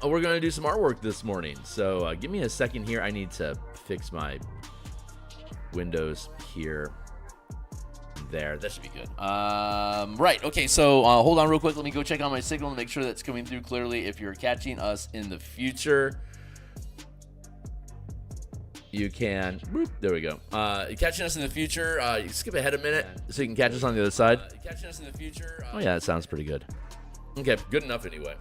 we're going to do some artwork this morning. So give me a second here. I need to fix my windows here. There, that should be good. Right, okay, so hold on real quick. Let me go check on my signal to make sure that's coming through clearly. If you're catching us in the future, you can, whoop, there we go. Catching us in the future, you skip ahead a minute so you can catch us on the other side. Catching us in the future. Oh yeah, that sounds pretty good. Okay, good enough anyway.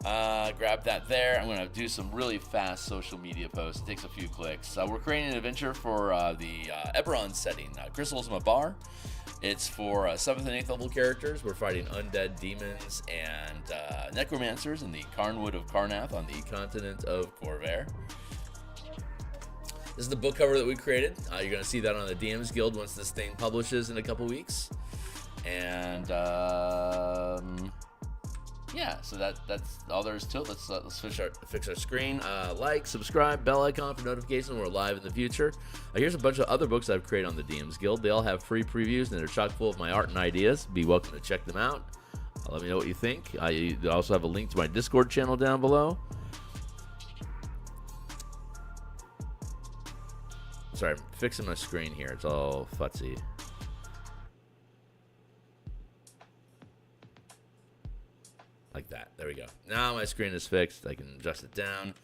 Grab that there. I'm going to do some really fast social media posts. It takes a few clicks. We're creating an adventure for the Eberron setting, Crystals Mabar. It's for 7th and 8th level characters. We're fighting undead demons and necromancers in the Carnwood of Karnath on the continent of Corvair. This is the book cover that we created. You're going to see that on the DMsGuild once this thing publishes in a couple weeks. And yeah, so that's all there is to it. Let's fix our screen. Like, subscribe, bell icon for notifications when we're live in the future. Here's a bunch of other books I've created on the DMsGuild. They all have free previews, and they're chock full of my art and ideas. Be welcome to check them out. Let me know what you think. I also have a link to my Discord channel down below. Sorry, I'm fixing my screen here. It's all futzy. Like that. There we go. Now my screen is fixed. I can adjust it down.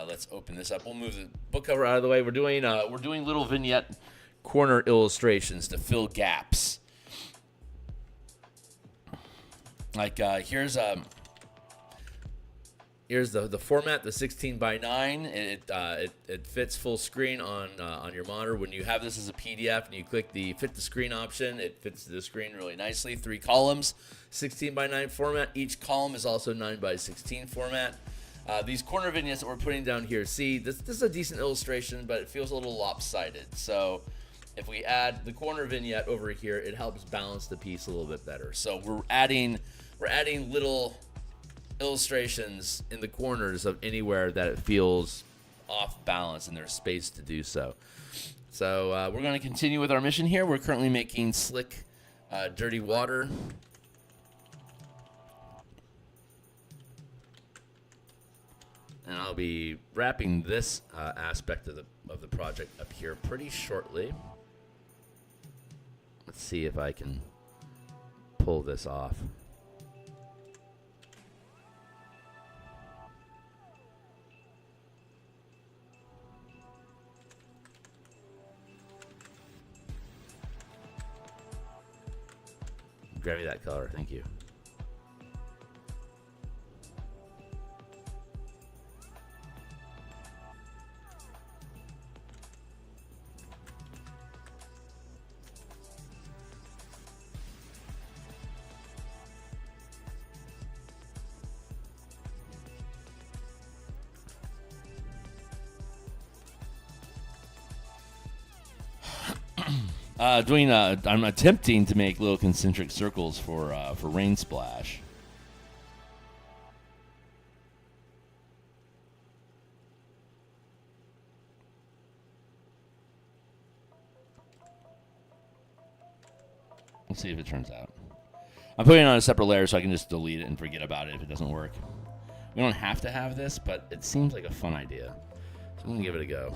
Let's open this up. We'll move the book cover out of the way. We're doing little vignette corner illustrations to fill gaps. Like here's the format, the 16:9. It fits full screen on your monitor. When you have this as a PDF and you click the fit the screen option, it fits the screen really nicely. 3 columns, 16:9 format. Each column is also 9:16 format. These corner vignettes that we're putting down here, see, this is a decent illustration, but it feels a little lopsided. So if we add the corner vignette over here, it helps balance the piece a little bit better. So we're adding little illustrations in the corners of anywhere that it feels off balance and there's space to do so. So we're going to continue with our mission here. We're currently making slick, dirty water. And I'll be wrapping this aspect of the project up here pretty shortly. Let's see if I can pull this off. Grab me that color, thank you. I'm attempting to make little concentric circles for Rain Splash. Let's see if it turns out. I'm putting it on a separate layer so I can just delete it and forget about it if it doesn't work. We don't have to have this, but it seems like a fun idea. So I'm going to give it a go.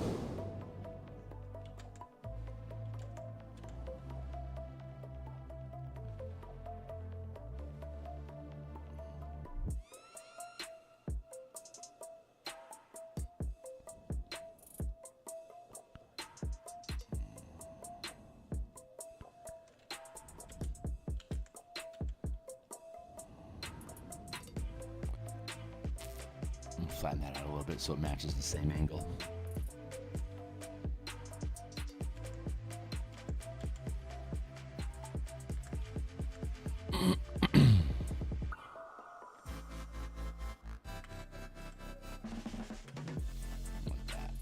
Flatten that out a little bit so it matches the same angle. Like that.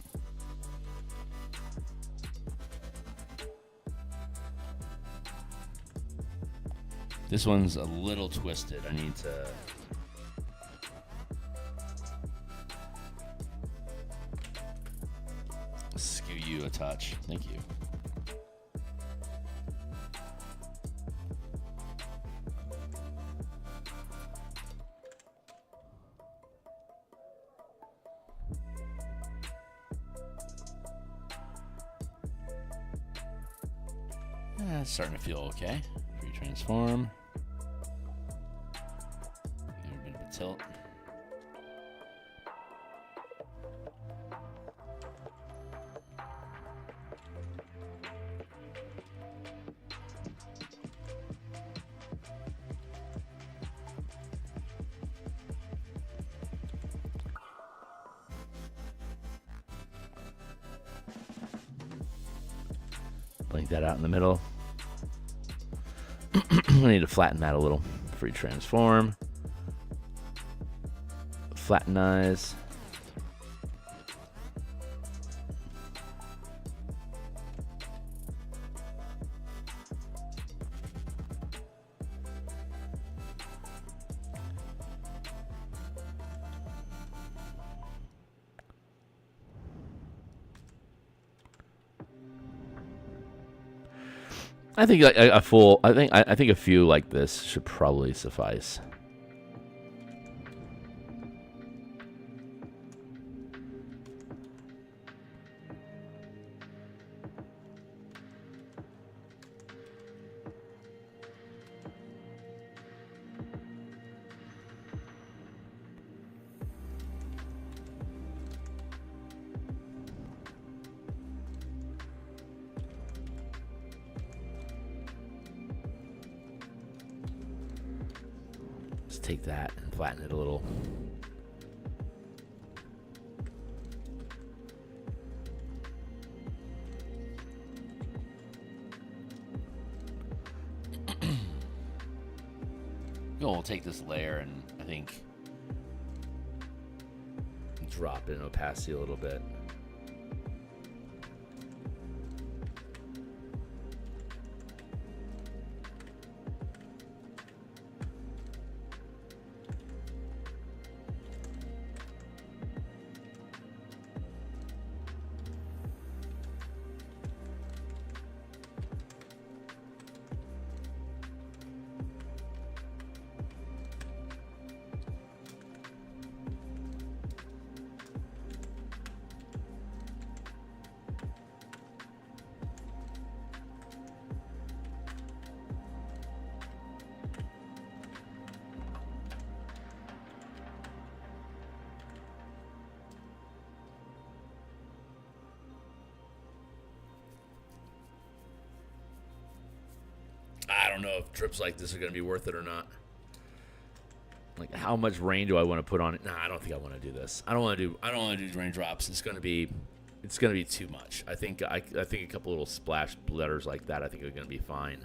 This one's a little twisted. I need to skew you a touch. Thank you. It's starting to feel okay. Free transform. Give it a bit of a tilt. Blink that out in the middle. I need to flatten that a little. Free transform. Flattenize. I think a full. I think a few like this should probably suffice. Take that and flatten it a little. We'll take this layer and I think drop in opacity a little bit. I don't know if trips like this are going to be worth it or not. Like, how much rain do I want to put on it? Nah, I don't think I want to do this. I don't want to do raindrops. It's going to be too much. I think a couple little splash letters like that, I think are going to be fine.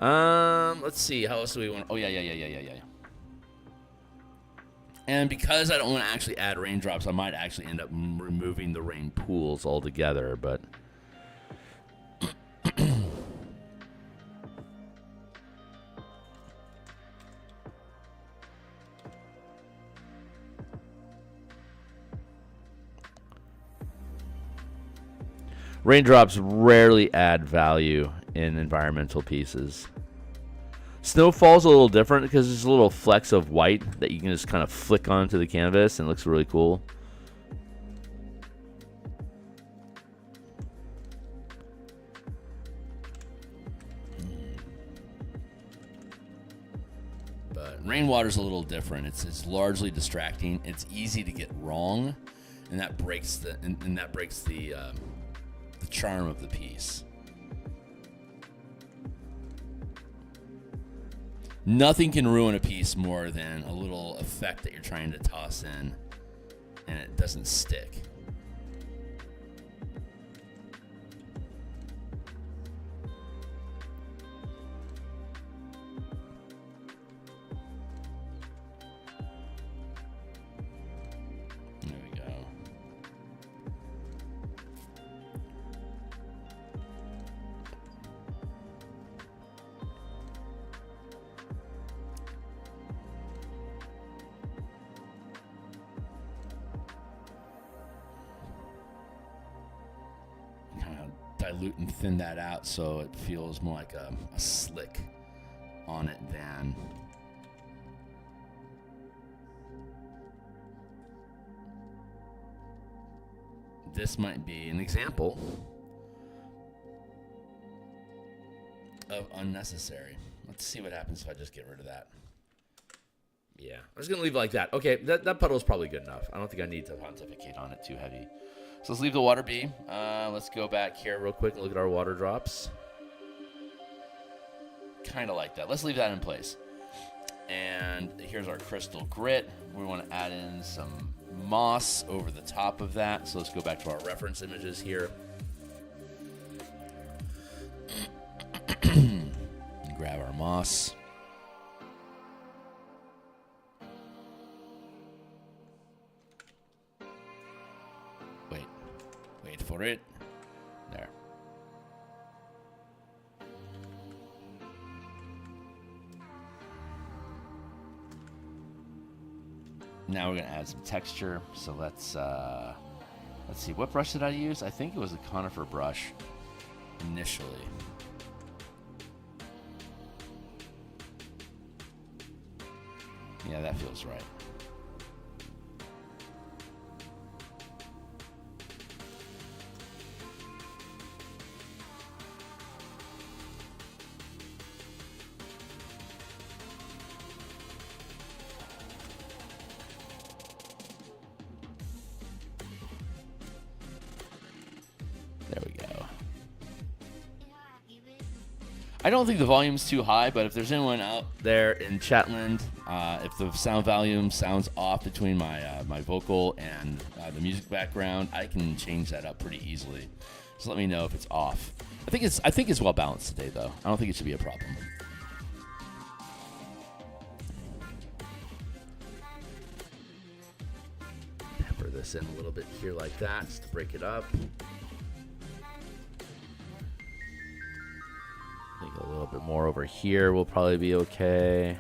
Let's see. How else do we want? Oh yeah. And because I don't want to actually add raindrops, I might actually end up removing the rain pools altogether, but raindrops rarely add value in environmental pieces. Snowfall's a little different because there's a little flecks of white that you can just kind of flick onto the canvas and it looks really cool. But rainwater's a little different. It's largely distracting. It's easy to get wrong, and that breaks the charm of the piece. Nothing can ruin a piece more than a little effect that you're trying to toss in and it doesn't stick. There we go. Dilute and thin that out so it feels more like a slick on it than this might be an example of unnecessary. Let's see what happens if I just get rid of that. Yeah, I'm just going to leave it like that. Okay, that puddle is probably good enough. I don't think I need to pontificate on it too heavy. So let's leave the water be. Let's go back here real quick and look at our water drops. Kind of like that. Let's leave that in place. And here's our crystal grit. We want to add in some moss over the top of that. So let's go back to our reference images here. Grab our moss. Wait for it. There. Now we're going to add some texture. So let's see. What brush did I use? I think it was a conifer brush initially. Yeah, that feels right. There we go. I don't think the volume's too high, but if there's anyone out there in Chatland, if the sound volume sounds off between my my vocal and the music background, I can change that up pretty easily. So let me know if it's off. I think it's well balanced today, though. I don't think it should be a problem. Pepper this in a little bit here like that, just to break it up. I think a little bit more over here will probably be okay.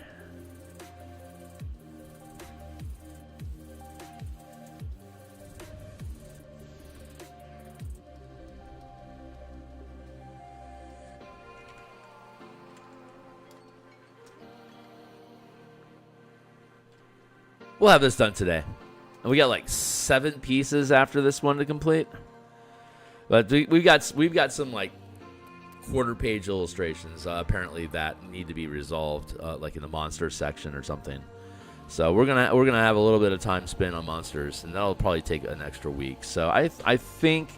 We'll have this done today. And we got like 7 pieces after this one to complete. But we've got some like quarter-page illustrations apparently that need to be resolved, like in the monster section or something. So we're gonna have a little bit of time spent on monsters, and that'll probably take an extra week. So I think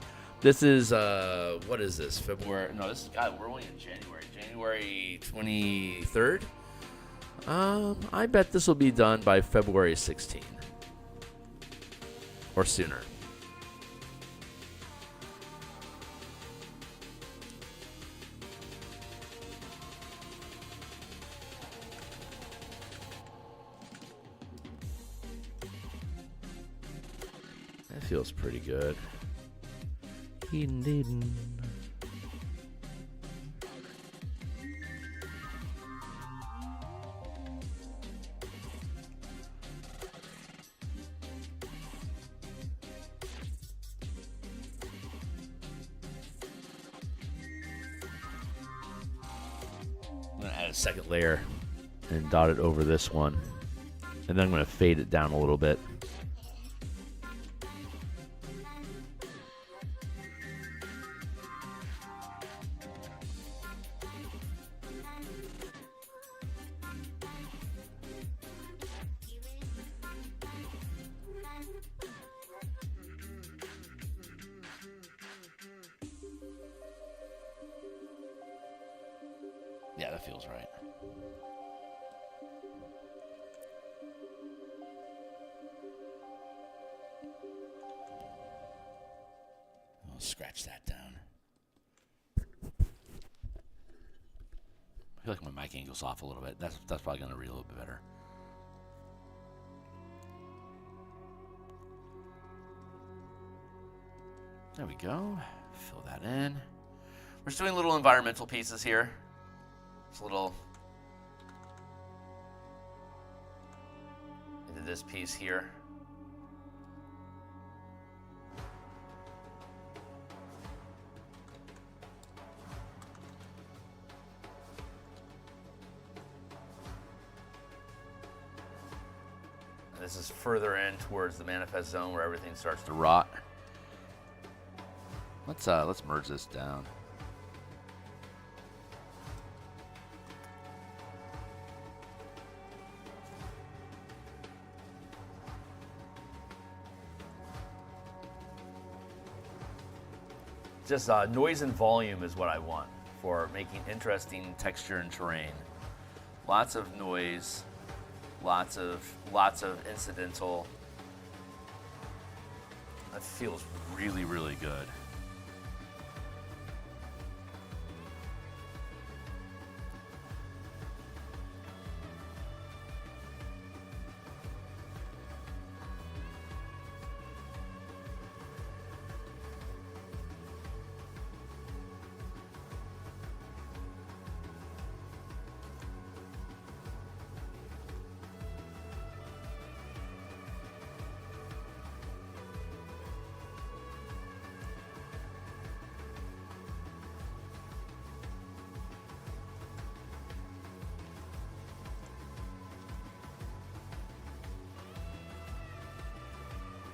this is what is this? February? No, this is God. We're only in January. January 23rd. I bet this will be done by February 16th or sooner. That feels pretty good. Indeed. I'm going to add a second layer and dot it over this one. And then I'm going to fade it down a little bit. Yeah, that feels right. I'll scratch that down. I feel like my mic angle's off a little bit. That's probably going to read a little bit better. There we go. Fill that in. We're just doing little environmental pieces here. It's a little into this piece here. And this is further in towards the manifest zone where everything starts to rot. Let's merge this down. Just noise and volume is what I want for making interesting texture and terrain. Lots of noise, lots of incidental. That feels really, really good.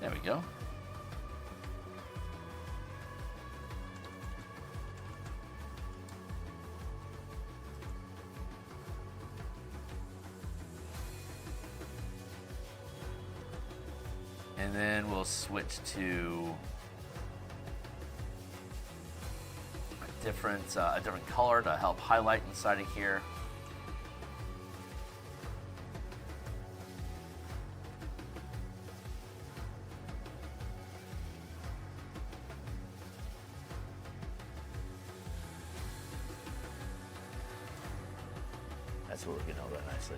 There we go. And then we'll switch to a different color to help highlight inside of here. That's what we're getting all that nicely.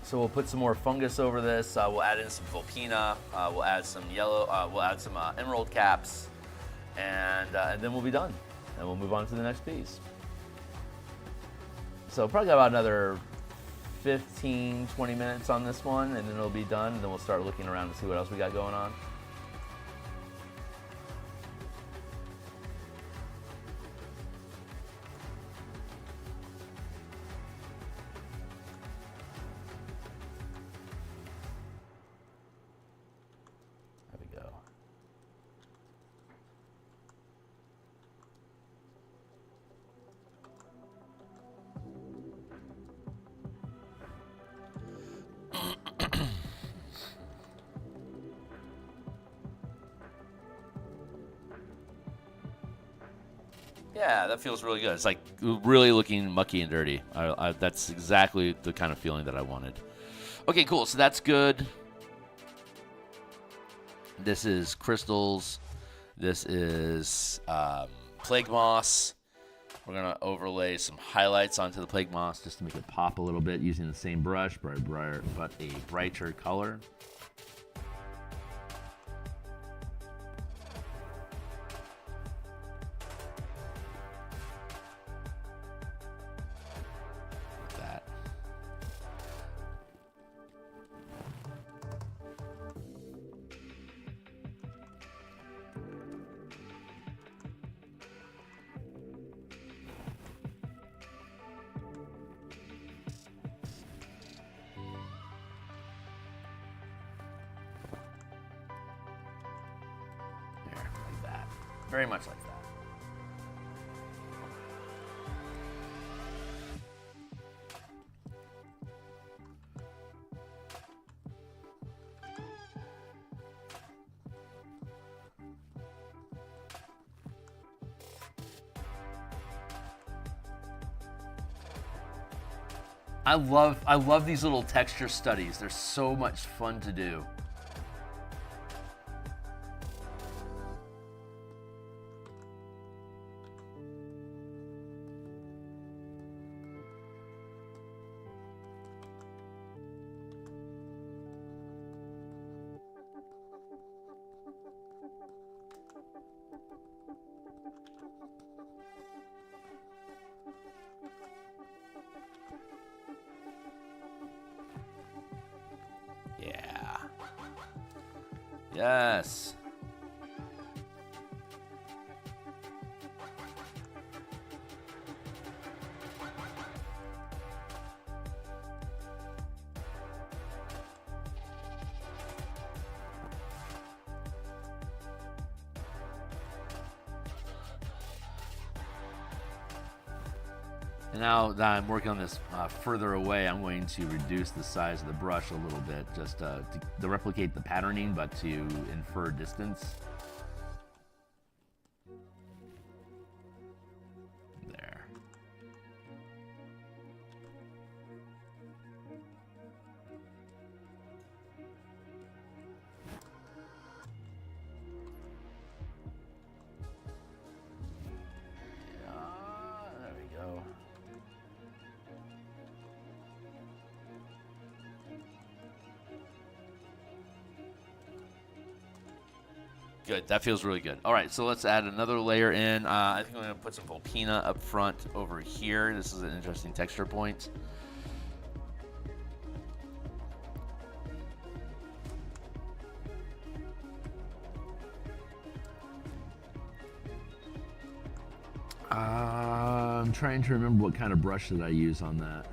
So we'll put some more fungus over this. We'll add in some Vulpina. We'll add some yellow. We'll add some emerald caps, and then we'll be done. And we'll move on to the next piece. So probably got about another 15, 20 minutes on this one, and then it'll be done. And then we'll start looking around to see what else we got going on. Yeah, that feels really good. It's like really looking mucky and dirty. That's exactly the kind of feeling that I wanted. Okay, cool. So that's good. This is crystals. This is plague moss. We're going to overlay some highlights onto the plague moss just to make it pop a little bit using the same brush, but a brighter color. Very much like that. I love these little texture studies. They're so much fun to do. Yeah. Yes. And now that I'm working on this further away, I'm going to reduce the size of the brush a little bit, just to replicate the patterning, but to infer distance. There. There we go. Good, that feels really good. All right, so let's add another layer in. I think I'm gonna put some Volpina up front over here. This is an interesting texture point. I'm trying to remember what kind of brush that I use on that.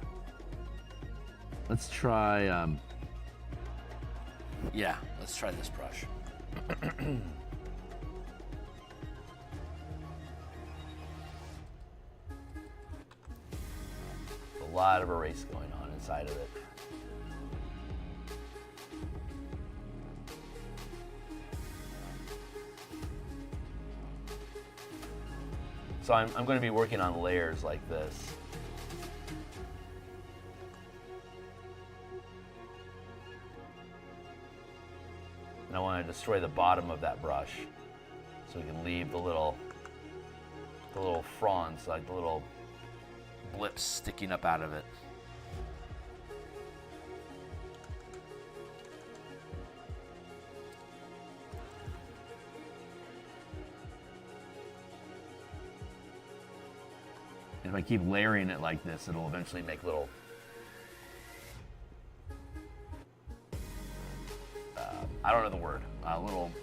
Let's try, yeah, let's try this brush. A lot of erase going on inside of it. So I'm going to be working on layers like this. And I want to destroy the bottom of that brush so we can leave the little fronds, like the little blips sticking up out of it. And if I keep layering it like this, it'll eventually make little I don't know the word,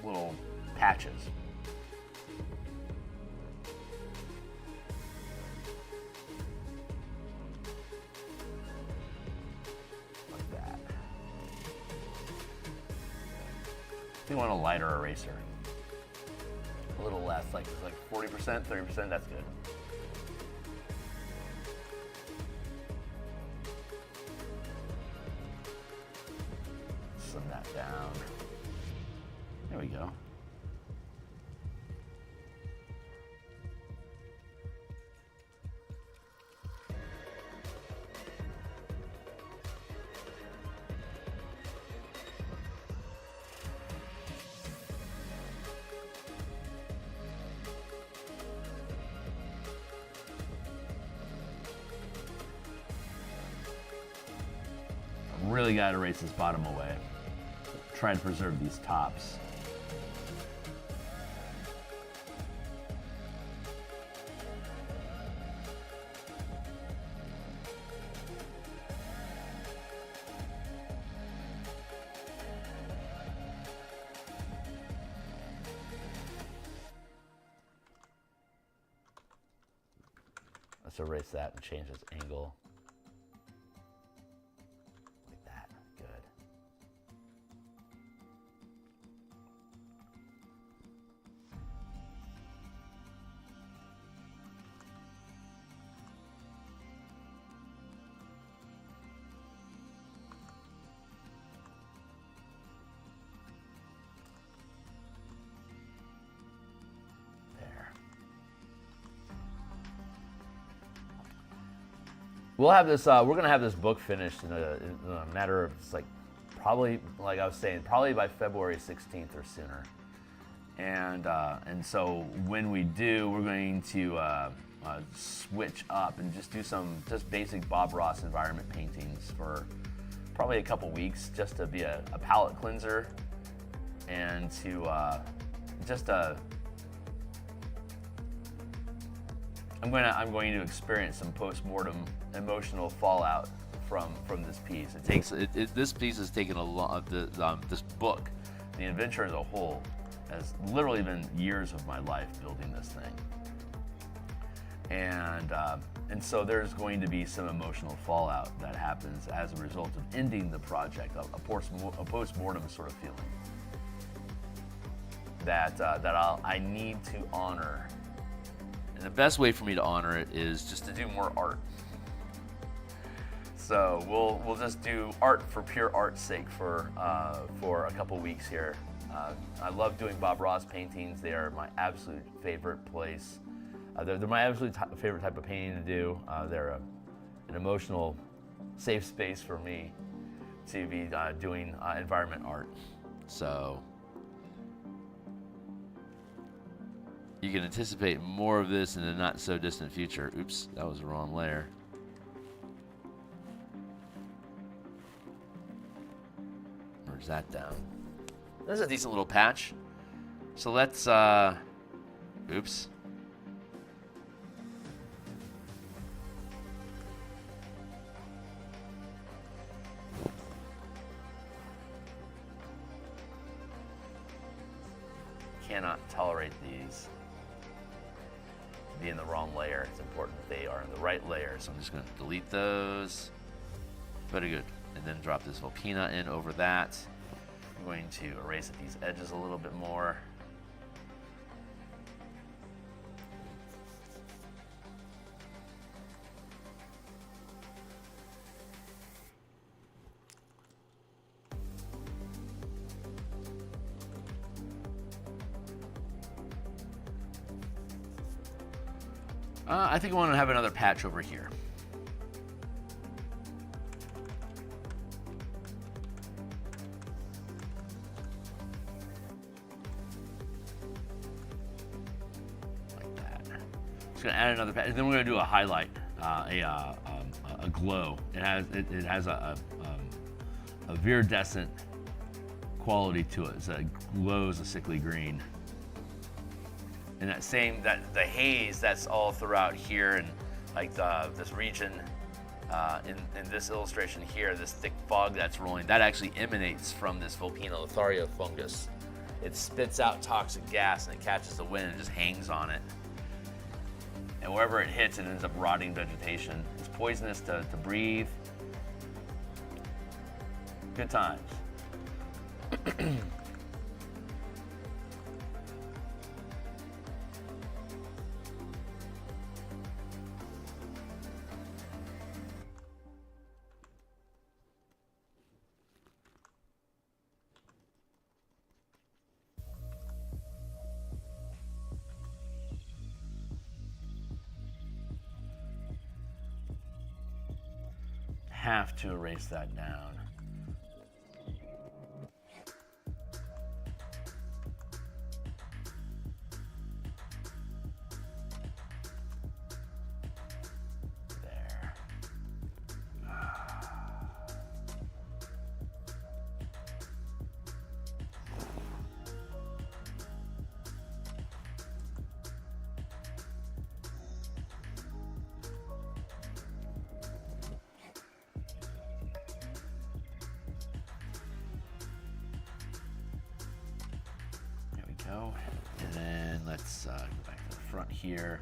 little patches. Like that. You want a lighter eraser. A little less, like 40%, 30%, that's good. Slim that down. There we go. Really got to erase this bottom away. Try to preserve these tops. Let's erase that and change its angle. Like that. Good. We'll have this. We're gonna have this book finished in a matter of probably, like I was saying, probably by February 16th or sooner. And so when we do, we're going to switch up and just do some basic Bob Ross environment paintings for probably a couple weeks, just to be a palette cleanser and to I'm going to experience some post-mortem emotional fallout from this piece. This piece has taken a lot of this book, the adventure as a whole, has literally been years of my life building this thing, and so there's going to be some emotional fallout that happens as a result of ending the project, a post-mortem sort of feeling that I need to honor. And the best way for me to honor it is just to do more art. So we'll just do art for pure art's sake for a couple weeks here. I love doing Bob Ross paintings. They are my absolute favorite place. They're my absolute favorite type of painting to do. They're an emotional safe space for me to be doing environment art. So you can anticipate more of this in the not so distant future. Oops, that was the wrong layer. Merge that down. That's a decent little patch. So let's, oops. Cannot tolerate these to be in the wrong layer. It's important that they are in the right layer. So I'm just going to delete those. Very good. And then drop this Volpina in over that. I'm going to erase these edges a little bit more. I think I want to have another patch over here. Like that. Just gonna add another patch, and then we're gonna do a highlight, a glow. It has a viridescent quality to it. So it glows a sickly green. And the haze that's all throughout here, and like this region in this illustration here, this thick fog that's rolling, that actually emanates from this Vulpina Lotharia fungus. It spits out toxic gas and it catches the wind and just hangs on it. And wherever it hits, it ends up rotting vegetation. It's poisonous to breathe. Good times. Have to erase that down. There. Go. And then let's go back to the front here.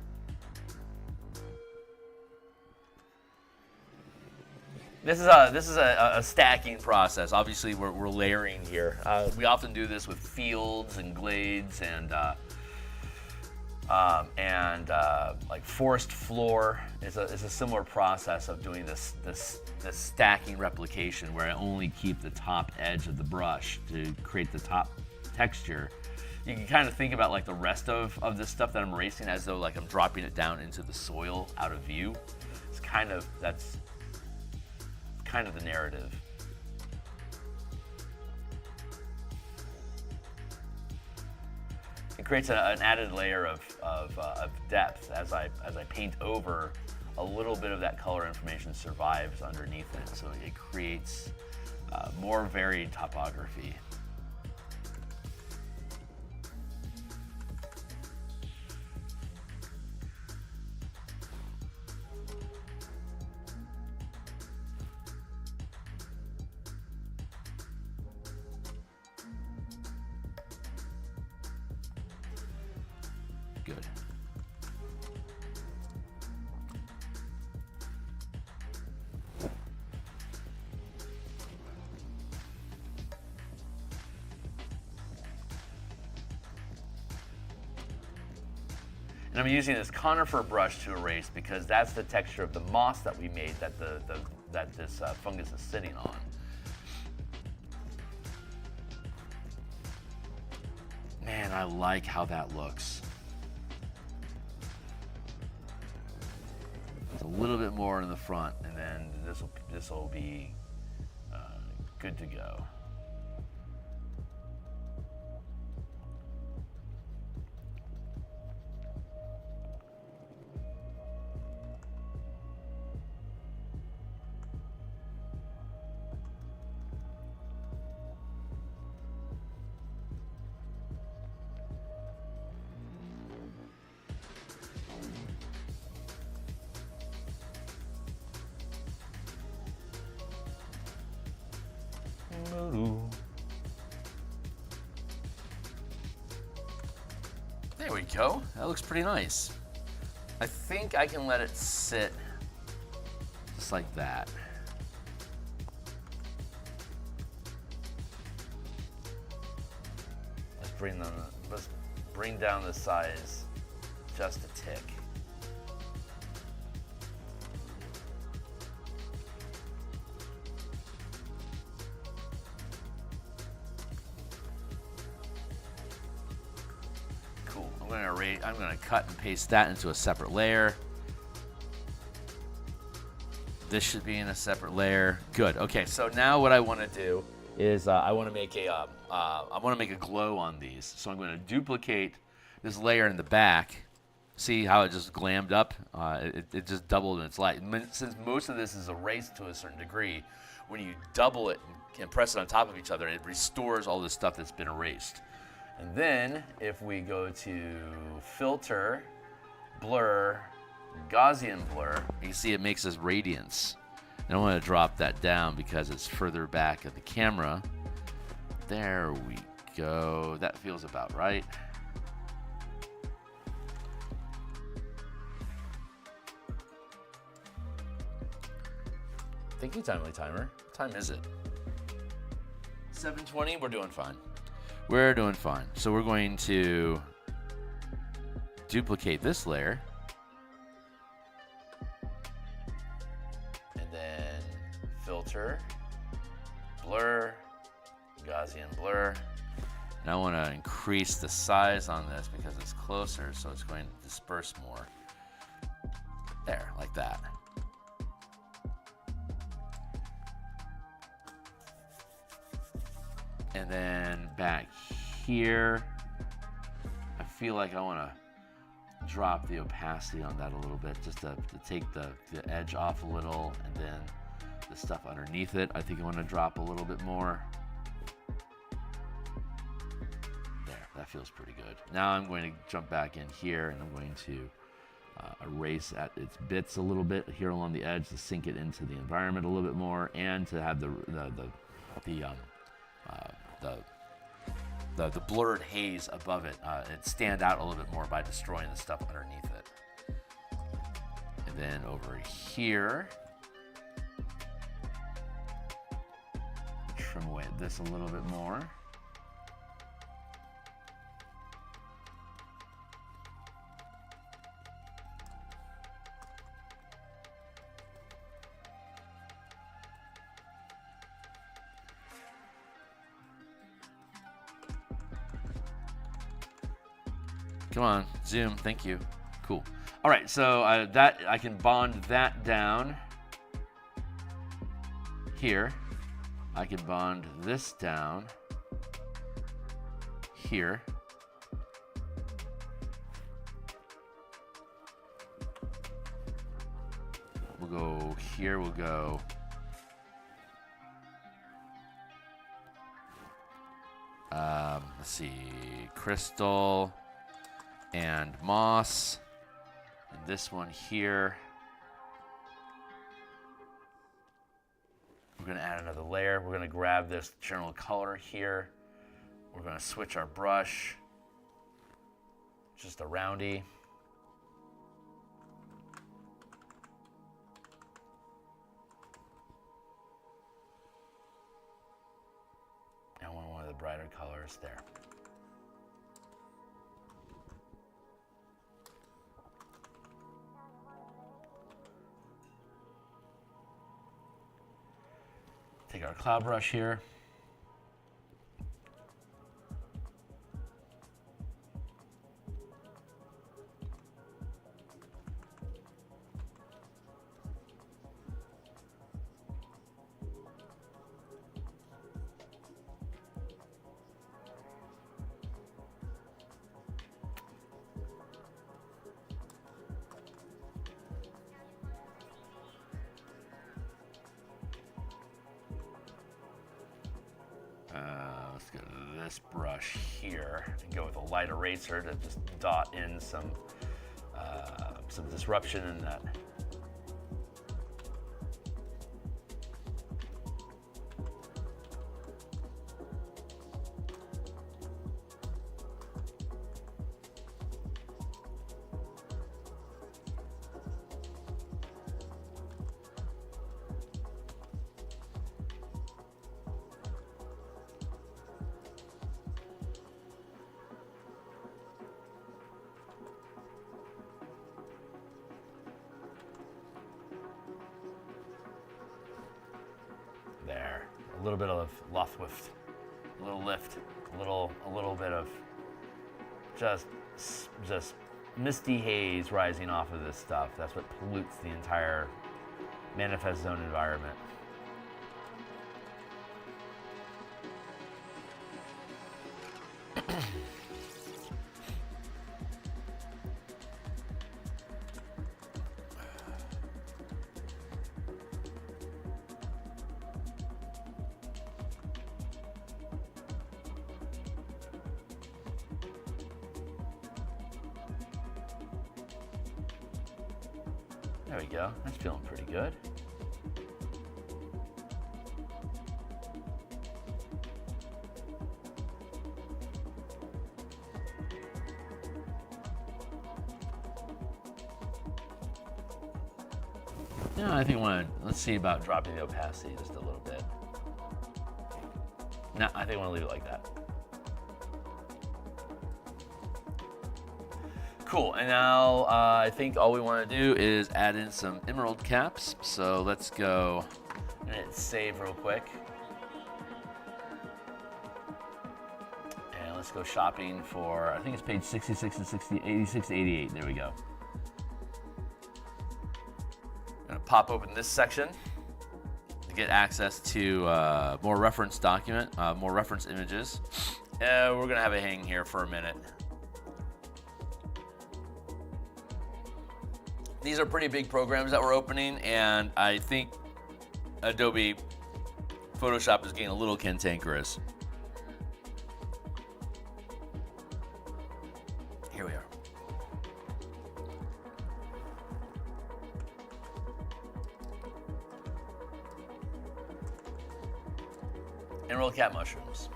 This is a stacking process. Obviously, we're layering here. We often do this with fields and glades and like forest floor. It's a similar process of doing this stacking replication where I only keep the top edge of the brush to create the top texture. You can kind of think about like the rest of this stuff that I'm erasing as though like I'm dropping it down into the soil out of view. That's kind of the narrative. It creates an added layer of depth as I paint over. A little bit of that color information survives underneath it, so it creates more varied topography. Good. And I'm using this conifer brush to erase because that's the texture of the moss that we made that the that this fungus is sitting on. Man, I like how that looks. It's a little bit more in the front, and then this will be good to go. There we go. That looks pretty nice. I think I can let it sit just like that. Let's bring down the size just a tick. I'm going to cut and paste that into a separate layer. This should be in a separate layer. Good. Okay, so now what I want to do is I want to make a glow on these. So I'm going to duplicate this layer in the back. See how it just glammed up? It just doubled in its light. Since most of this is erased to a certain degree, when you double it and press it on top of each other, it restores all the stuff that's been erased. And then, if we go to Filter, Blur, Gaussian Blur, you see it makes this radiance. And I want to drop that down because it's further back of the camera. There we go. That feels about right. Thank you, Timely Timer. What time is it? 7:20. We're doing fine. We're doing fine. So we're going to duplicate this layer. And then filter, blur, Gaussian blur. And I want to increase the size on this because it's closer, so it's going to disperse more. There, like that. And then back here, I feel like I want to drop the opacity on that a little bit, just to take the edge off a little, and then the stuff underneath it, I think I want to drop a little bit more. There, that feels pretty good. Now I'm going to jump back in here, and I'm going to erase at its bits a little bit here along the edge to sink it into the environment a little bit more, and to have the blurred haze above it, it stand out a little bit more by destroying the stuff underneath it. And then over here, trim away at this a little bit more. Come on, zoom, thank you. Cool. All right, so that I can bond that down here. I can bond this down here. We'll go here, we'll go let's see, crystal and moss, and this one here. We're going to add another layer. We're going to grab this general color here. We're going to switch our brush, just a roundy. I want one of the brighter colors there. Take our cloud brush here. Let's go to this brush here and go with a light eraser to just dot in some disruption in that. There, a little bit of Lothwift, a little lift, a little bit of just misty haze rising off of this stuff. That's what pollutes the entire manifest zone environment. There we go. That's feeling pretty good. Yeah, I think let's see about dropping the opacity just a little bit. No, I think I want to leave it like that. Cool, and now I think all we want to do is add in some emerald caps. So let's go and hit save real quick. And let's go shopping for, I think it's page 66 to 60, 86 to 88. There we go. I'm gonna pop open this section to get access to more reference more reference images. We're gonna have it hang here for a minute. These are pretty big programs that we're opening, and I think Adobe Photoshop is getting a little cantankerous. Here we are. Emerald cat mushrooms.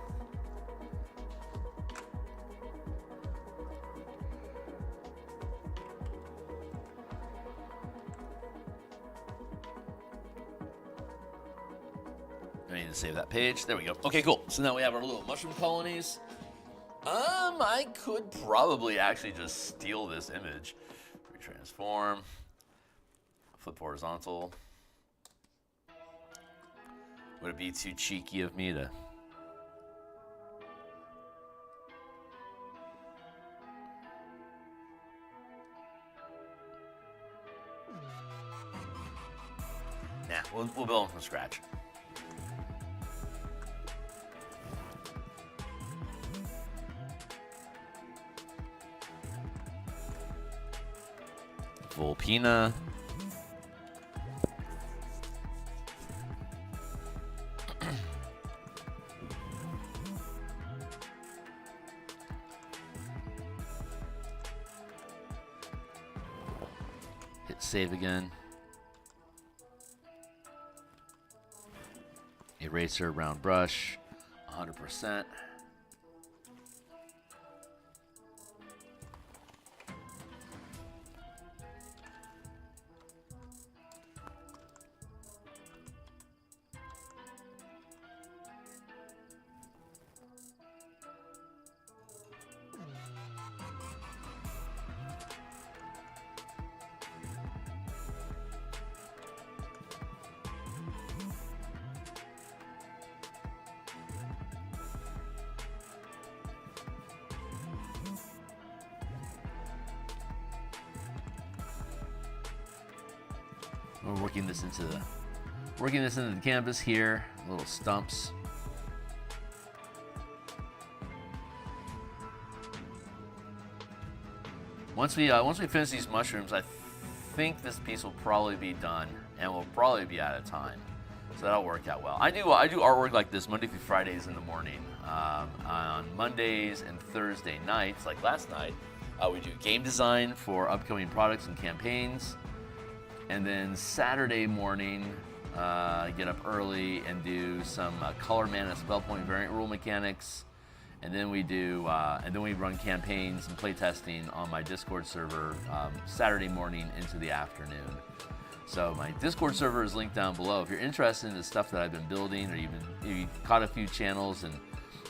I need to save that page. There we go. Okay, cool. So now we have our little mushroom colonies. I could probably actually just steal this image. Retransform. Flip horizontal. Would it be too cheeky of me to... Nah, we'll build them from scratch. Volpina. Hit save again. Eraser, round brush, 100%. we're working this into the canvas here, little stumps. Once we finish these mushrooms, I think this piece will probably be done, and we'll probably be out of time. So that'll work out well. I do artwork like this Monday through Fridays in the morning. On Mondays and Thursday nights, like last night, we do game design for upcoming products and campaigns. And then Saturday morning, get up early and do some color mana spell point variant rule mechanics. And then we run campaigns and play testing on my Discord server Saturday morning into the afternoon. So my Discord server is linked down below. If you're interested in the stuff that I've been building, or you've caught a few channels and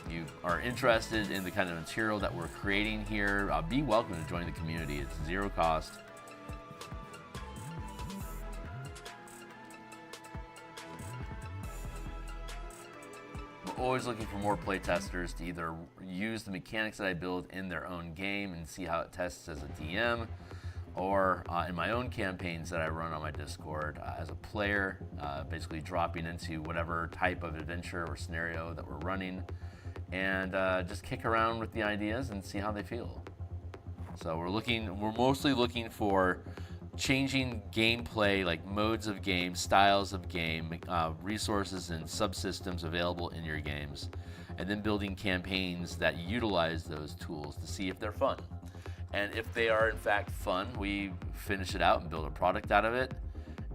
you are interested in the kind of material that we're creating here, be welcome to join the community. It's zero cost. We're always looking for more playtesters to either use the mechanics that I build in their own game and see how it tests as a DM, or in my own campaigns that I run on my Discord as a player, basically dropping into whatever type of adventure or scenario that we're running, and just kick around with the ideas and see how they feel. So we're mostly looking for changing gameplay, like modes of game, styles of game, resources and subsystems available in your games, and then building campaigns that utilize those tools to see if they're fun. And if they are in fact fun, we finish it out and build a product out of it,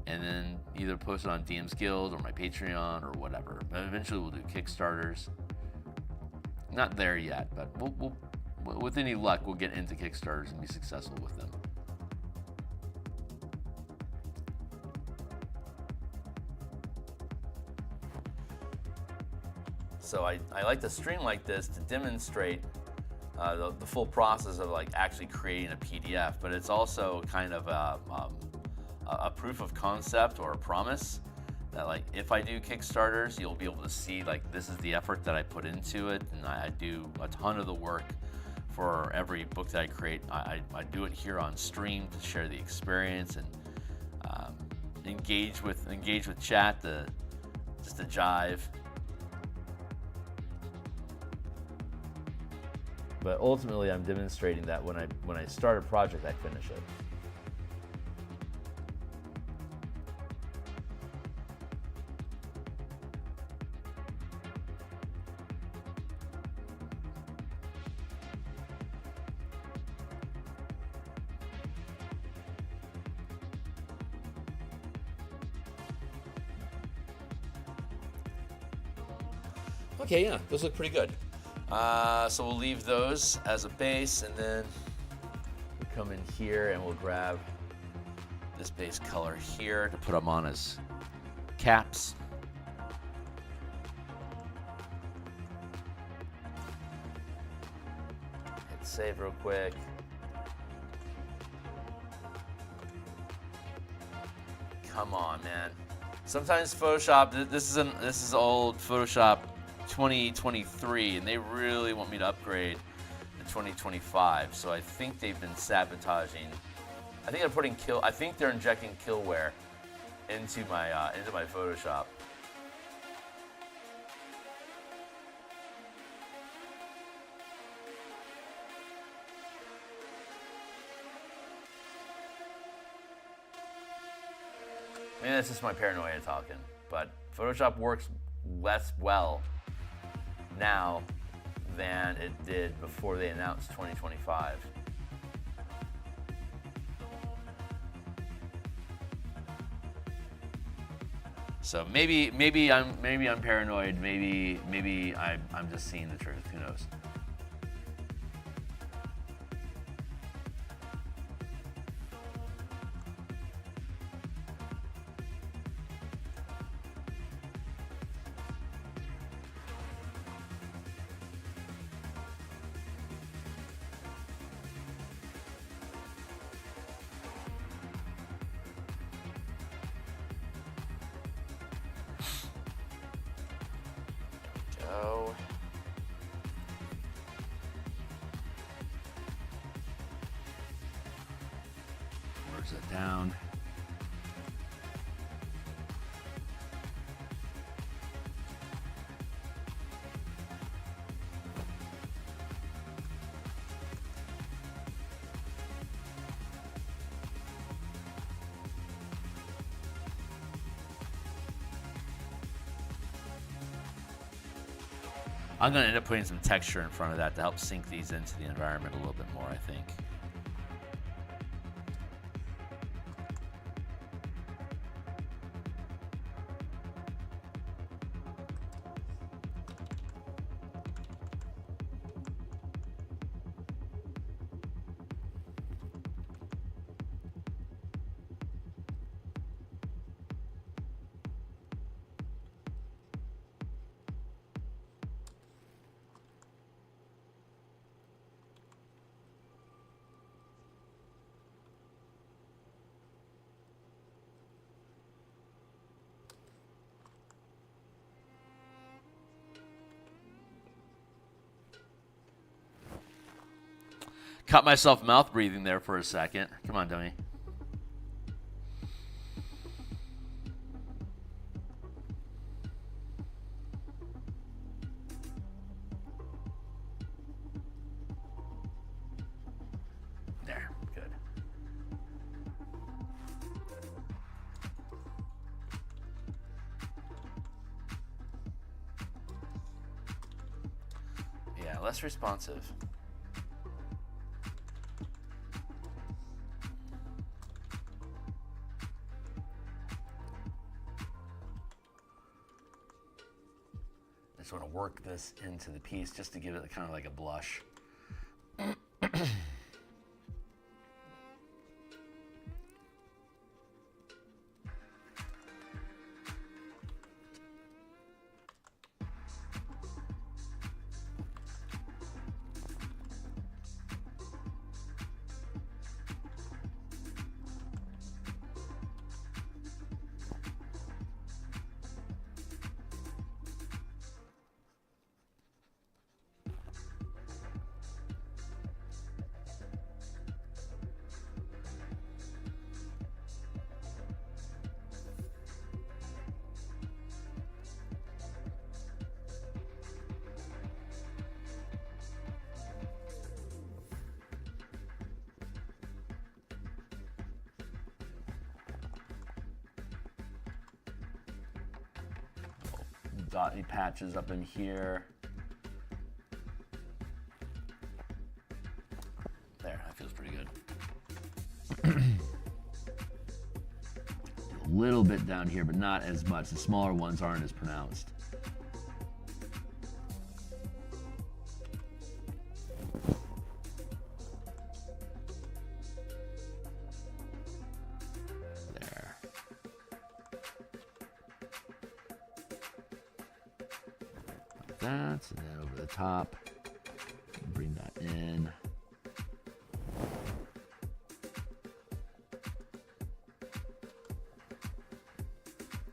and then either post it on DMsGuild or my Patreon or whatever. And eventually we'll do Kickstarters. Not there yet, but we'll with any luck, we'll get into Kickstarters and be successful with them. So I like to stream like this to demonstrate the full process of like actually creating a PDF, but it's also kind of a proof of concept or a promise that, like, if I do Kickstarters, you'll be able to see, like, this is the effort that I put into it, and I do a ton of the work for every book that I create. I do it here on stream to share the experience and engage with chat, just to jive. But ultimately, I'm demonstrating that when I start a project, I finish it. Okay, yeah, those look pretty good. So we'll leave those as a base, and then we come in here and we'll grab this base color here to put them on as caps. Hit save real quick. Come on, man. Sometimes Photoshop, this is old Photoshop 2023, and they really want me to upgrade to 2025. So I think they've been sabotaging. I think they're injecting killware into my Photoshop. Maybe that's just my paranoia talking, but Photoshop works less well now than it did before they announced 2025. So maybe I'm paranoid. Maybe I'm just seeing the truth. Who knows? Down. I'm going to end up putting some texture in front of that to help sink these into the environment a little bit more, I think. Caught myself mouth breathing there for a second. Come on, dummy. There, good. Yeah, less responsive. I just want to work this into the piece just to give it kind of like a blush. Dotty patches up in here. There, that feels pretty good. A little bit down here, but not as much. The smaller ones aren't as pronounced. That, and then over the top, bring that in.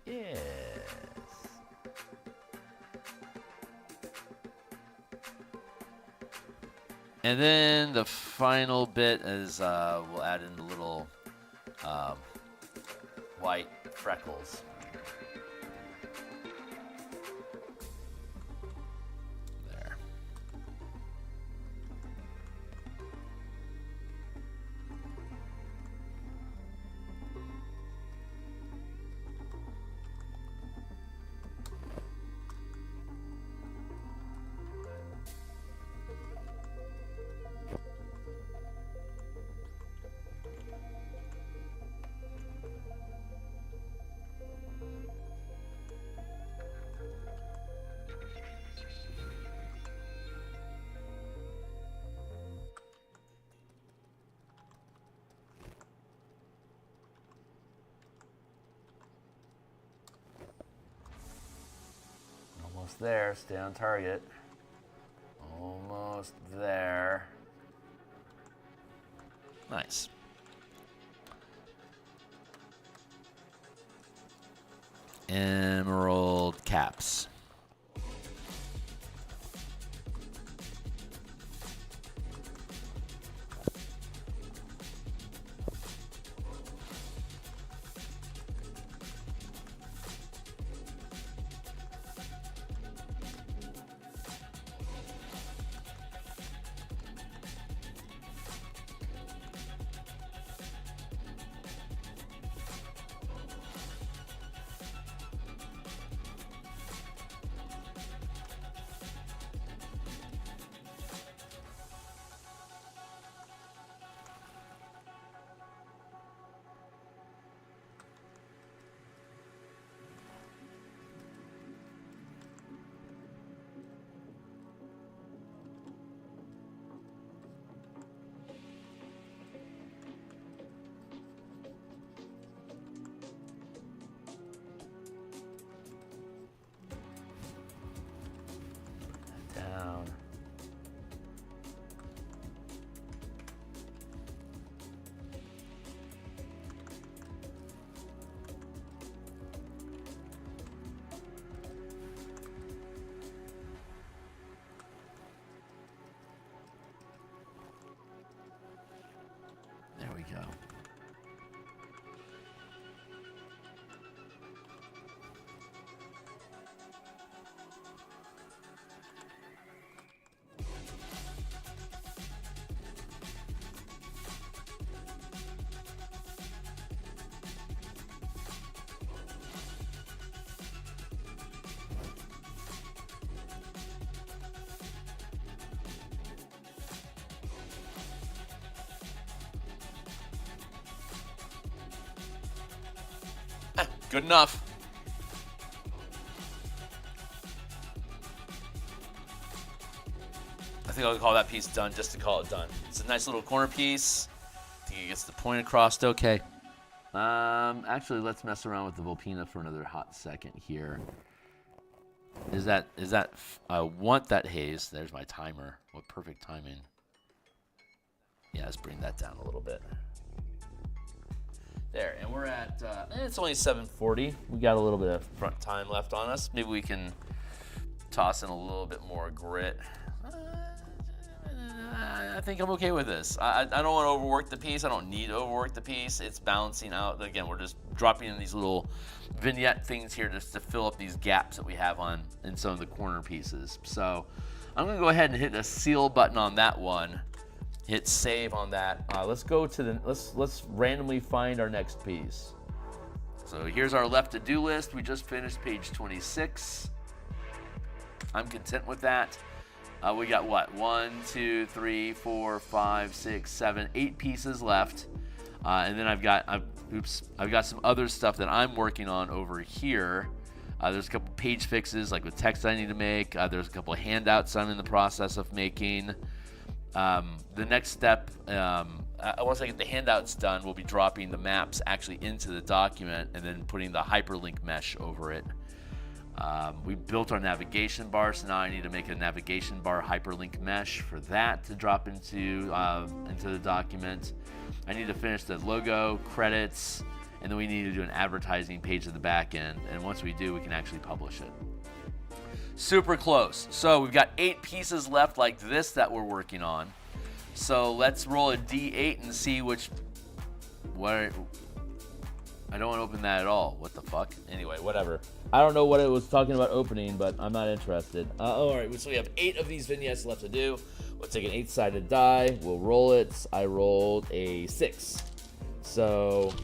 Yes. And then the final bit is we'll add in the little white freckles. Almost there, stay on target. Almost there. Nice. Emerald caps. Good enough. I think I'll call that piece done just to call it done. It's a nice little corner piece. I think it gets the point across okay. Actually, let's mess around with the Volpina for another hot second here. I want that haze. There's my timer. What perfect timing. Yeah, let's bring that down a little bit. There, and we're at, it's only 7:40. We got a little bit of front time left on us. Maybe we can toss in a little bit more grit. I think I'm okay with this. I don't want to overwork the piece. I don't need to overwork the piece. It's balancing out. Again, we're just dropping in these little vignette things here just to fill up these gaps that we have in some of the corner pieces. So I'm going to go ahead and hit the seal button on that one. Hit save on that. Let's go to let's randomly find our next piece. So here's our left to-do list. We just finished page 26. I'm content with that. We got what? 1, 2, 3, 4, 5, 6, 7, 8 pieces left. And then I've got some other stuff that I'm working on over here. There's a couple page fixes, like with text I need to make. There's a couple of handouts I'm in the process of making. The next step, once I get the handouts done, we'll be dropping the maps actually into the document and then putting the hyperlink mesh over it. We built our navigation bar, so now I need to make a navigation bar hyperlink mesh for that to drop into the document. I need to finish the logo, credits, and then we need to do an advertising page at the back end. And once we do, we can actually publish it. Super close. So we've got 8 pieces left like this that we're working on. So let's roll a D8 and see I don't want to open that at all. What the fuck? Anyway, whatever. I don't know what it was talking about opening, but I'm not interested. All right, so we have 8 of these vignettes left to do. We'll take an 8-sided die. We'll roll it. I rolled a 6. So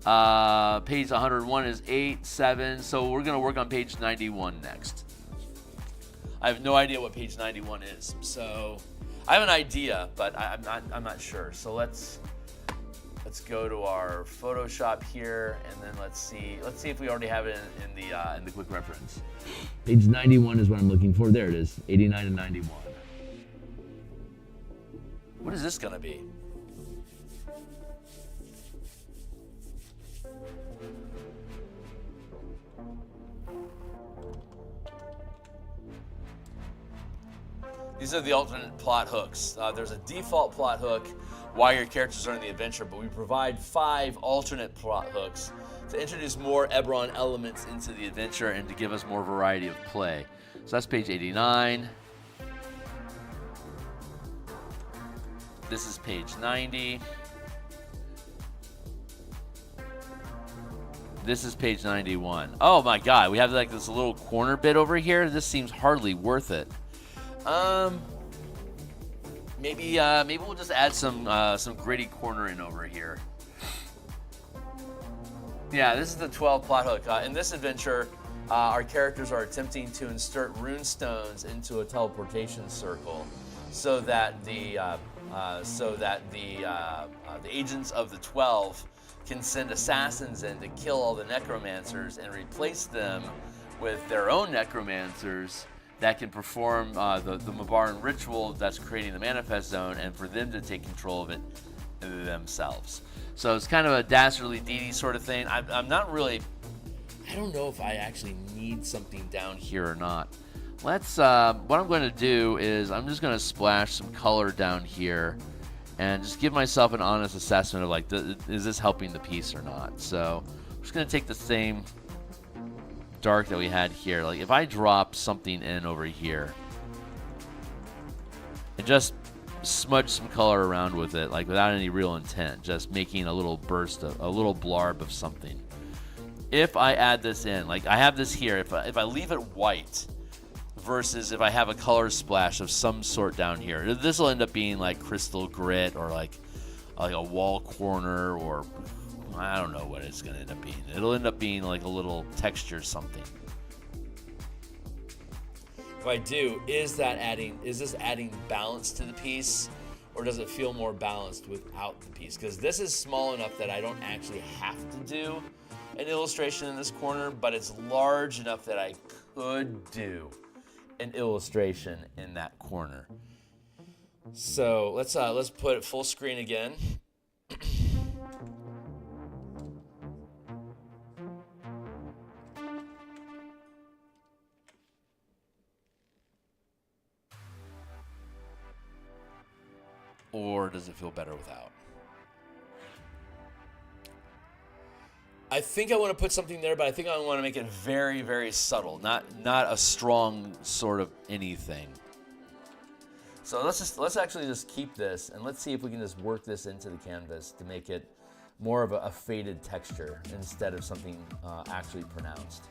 page 101 is 8, 7. So we're going to work on page 91 next. I have no idea what page 91 is. So I have an idea, but I'm not sure. So let's go to our Photoshop here, and then let's see if we already have it in the quick reference. Page 91 is what I'm looking for. There it is, 89 and 91. What is this gonna be? These are the alternate plot hooks. There's a default plot hook while your characters are in the adventure, but we provide 5 alternate plot hooks to introduce more Eberron elements into the adventure and to give us more variety of play. So that's page 89. This is page 90. This is page 91. Oh my god, we have like this little corner bit over here. This seems hardly worth it. Maybe we'll just add some gritty cornering over here. Yeah, this is the 12 plot hook. In this adventure, our characters are attempting to insert rune stones into a teleportation circle, so that the agents of the 12 can send assassins in to kill all the necromancers and replace them with their own necromancers that can perform the Mabaran ritual that's creating the manifest zone, and for them to take control of it themselves. So it's kind of a dastardly deity sort of thing. I'm not really, I don't know if I actually need something down here or not. Let's, what I'm going to do is I'm just going to splash some color down here and just give myself an honest assessment of like, is this helping the piece or not? So I'm just going to take the same dark that we had here. Like if I drop something in over here and just smudge some color around with it, like without any real intent, just making a little burst of a little blarb of something. If I add this in, like I have this here, if I leave it white versus if I have a color splash of some sort down here, this will end up being like crystal grit or like a wall corner, or I don't know what it's going to end up being. It'll end up being like a little texture something. If I do, is this adding balance to the piece, or does it feel more balanced without the piece? Because this is small enough that I don't actually have to do an illustration in this corner, but it's large enough that I could do an illustration in that corner. So let's put it full screen again. Or does it feel better without? I think I want to put something there, but I think I want to make it very, very subtle, not a strong sort of anything. So let's actually just keep this, and let's see if we can just work this into the canvas to make it more of a faded texture instead of something actually pronounced.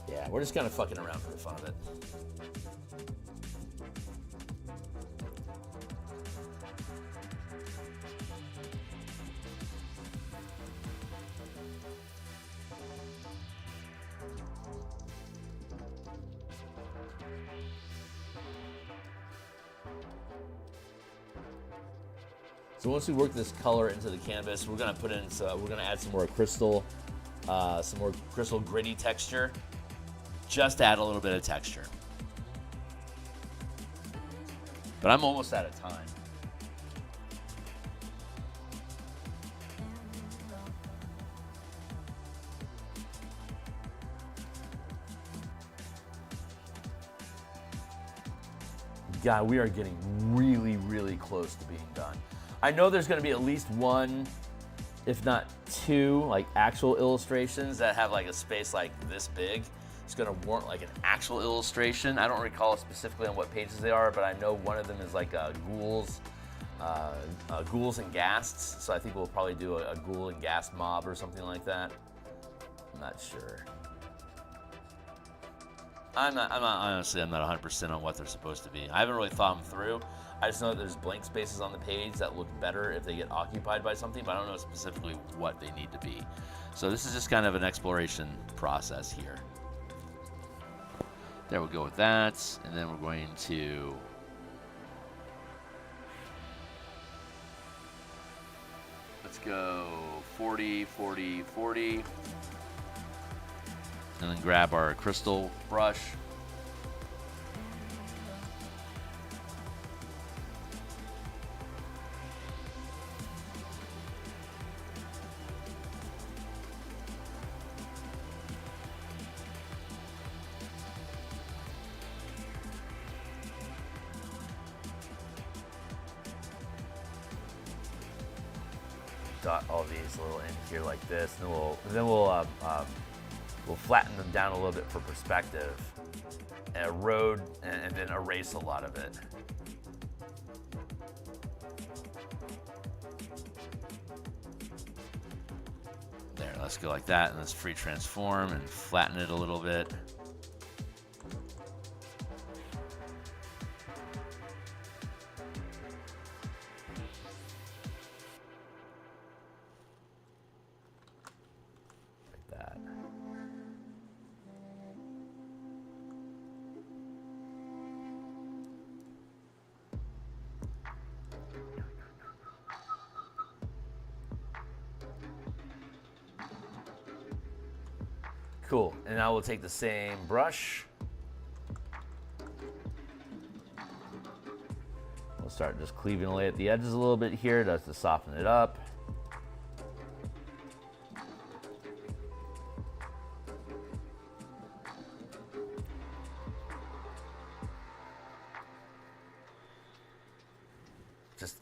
Yeah, we're just kind of fucking around for the fun of it. So once we work this color into the canvas, we're gonna put in, we're gonna add some more crystal gritty texture. Just add a little bit of texture. But I'm almost out of time. God, we are getting really, really close to being done. I know there's going to be at least one, if not two, like actual illustrations that have like a space like this big. It's going to warrant like an actual illustration. I don't recall specifically on what pages they are, but I know one of them is like ghouls and ghasts. So I think we'll probably do a ghoul and ghast mob or something like that. I'm not sure. I'm not 100% on what they're supposed to be. I haven't really thought them through. I just know that there's blank spaces on the page that look better if they get occupied by something, but I don't know specifically what they need to be. So this is just kind of an exploration process here. There we go with that, and then we're going to let's go 40, 40, 40, and then grab our crystal brush. Dot all these little in here like this, and then we'll flatten them down a little bit for perspective, and erode and then erase a lot of it. There, let's go like that, and let's free transform and flatten it a little bit. Cool, and now we'll take the same brush. We'll start just cleaving away at the edges a little bit here just to soften it up.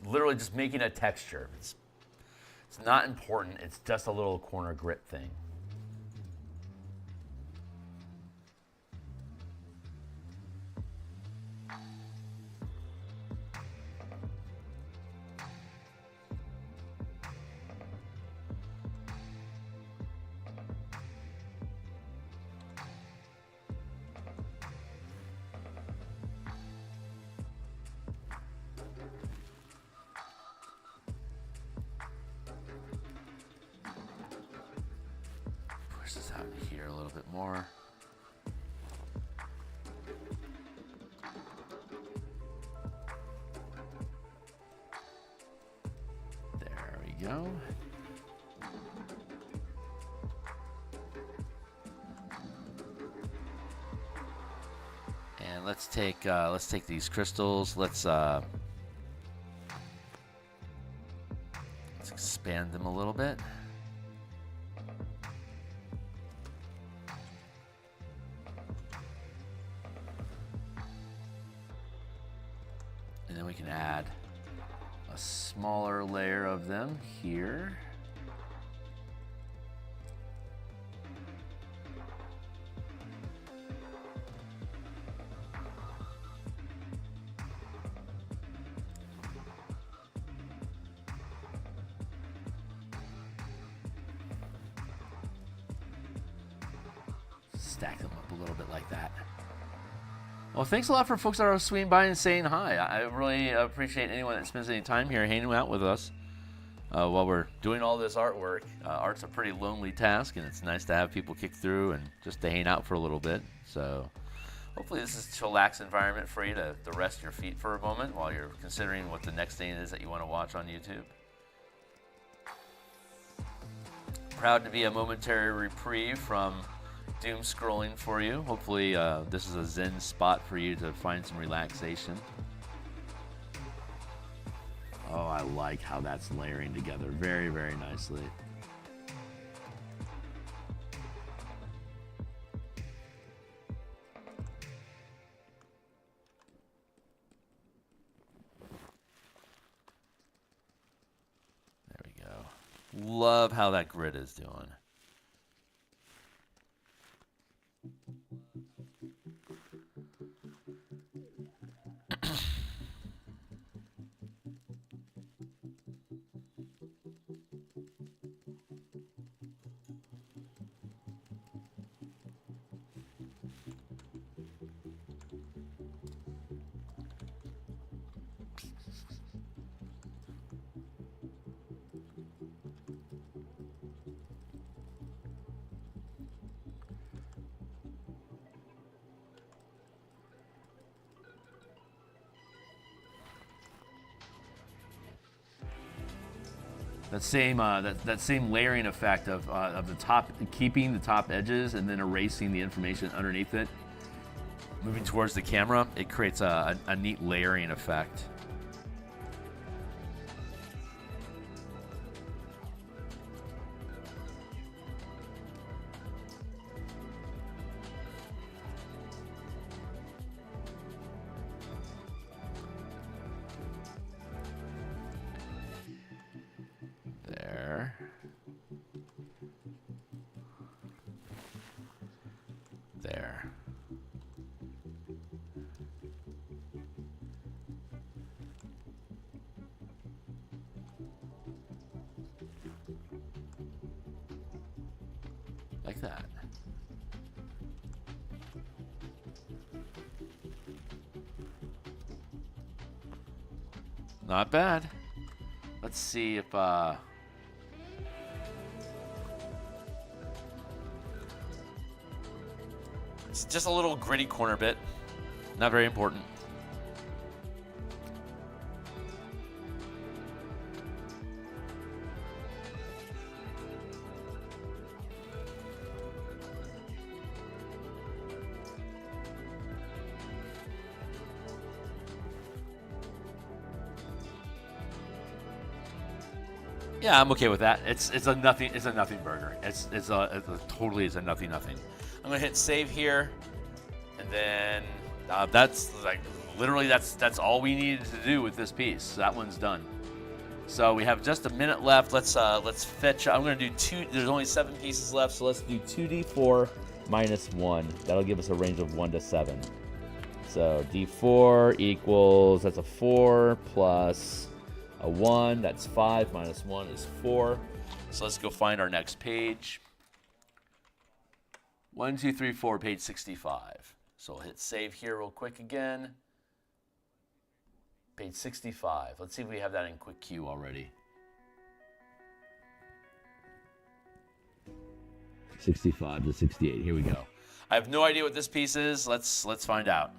Literally just making a texture. It's not important, it's just a little corner grit thing. push this out here a little bit more. There we go. And let's take these crystals. Let's expand them a little bit. And then we can add a smaller layer of them here. Stack them up a little bit like that. Well, thanks a lot for folks that are swinging by and saying hi. I really appreciate anyone that spends any time here hanging out with us while we're doing all this artwork. Art's a pretty lonely task, and it's nice to have people kick through and just to hang out for a little bit. So hopefully this is a chillax environment for you to rest your feet for a moment while you're considering what the next thing is that you want to watch on YouTube. Proud to be a momentary reprieve from doom scrolling for you. Hopefully this is a zen spot for you to find some relaxation. Oh, I like how that's layering together very, very nicely. There we go. Love how that grid is doing. That same layering effect of the top, keeping the top edges and then erasing the information underneath it, moving towards the camera, it creates a neat layering effect. There. Like that. Not bad. Let's see if it's just a little gritty corner bit. Not very important. Yeah, I'm okay with that. It's a nothing burger. It's totally a nothing. I'm gonna hit save here, and then that's like literally that's all we needed to do with this piece. So that one's done. So we have just a minute left. Let's fetch. I'm gonna do two. There's only 7 pieces left, so let's do 2d4 minus 1. That'll give us a range of 1 to 7. So d4 equals, that's a 4 plus a 1, that's 5, minus 1 is 4. So let's go find our next page. 1, 2, 3, 4, page 65. So we'll hit save here real quick again. Page 65. Let's see if we have that in quick queue already. 65 to 68. Here we go. I have no idea what this piece is. Let's find out.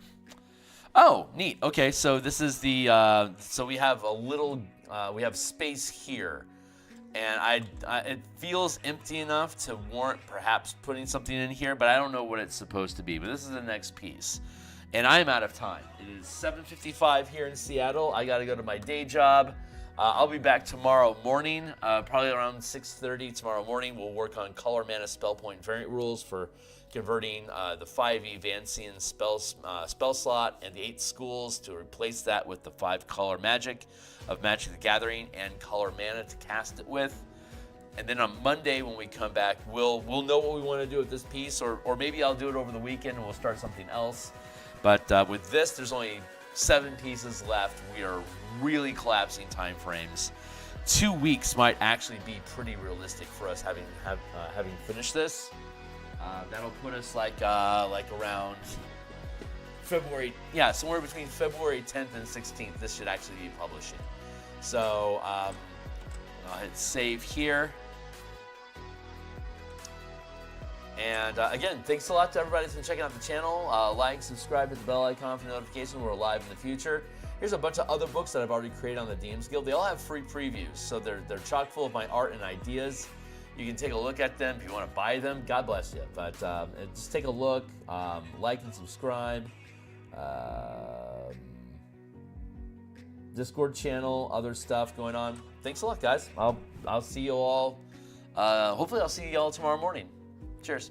Oh, neat. Okay, so this is the so we have a little we have space here, and it feels empty enough to warrant perhaps putting something in here, but I don't know what it's supposed to be. But this is the next piece, and I am out of time. It is 7:55 here in Seattle. I got to go to my day job. I'll be back tomorrow morning, probably around 6:30 tomorrow morning. We'll work on color mana spell point variant rules for converting the 5e Vancian spell slot and the 8 schools to replace that with the 5 color magic of Magic the Gathering and color mana to cast it with. And then on Monday when we come back, we'll know what we want to do with this piece, or maybe I'll do it over the weekend and we'll start something else. But with this, there's only 7 pieces left. We are really collapsing time frames. 2 weeks might actually be pretty realistic for us having finished this. That'll put us like around February, somewhere between February 10th and 16th. This should actually be publishing. So I'll hit save here. And again, thanks a lot to everybody that's been checking out the channel. Like, subscribe, hit the bell icon for notifications when we're live in the future. Here's a bunch of other books that I've already created on the DMsGuild. They all have free previews, so they're chock full of my art and ideas. You can take a look at them if you want to buy them. God bless you. But just take a look, like and subscribe. Discord channel, other stuff going on. Thanks a lot, guys. I'll see you all. Hopefully, I'll see you all tomorrow morning. Cheers.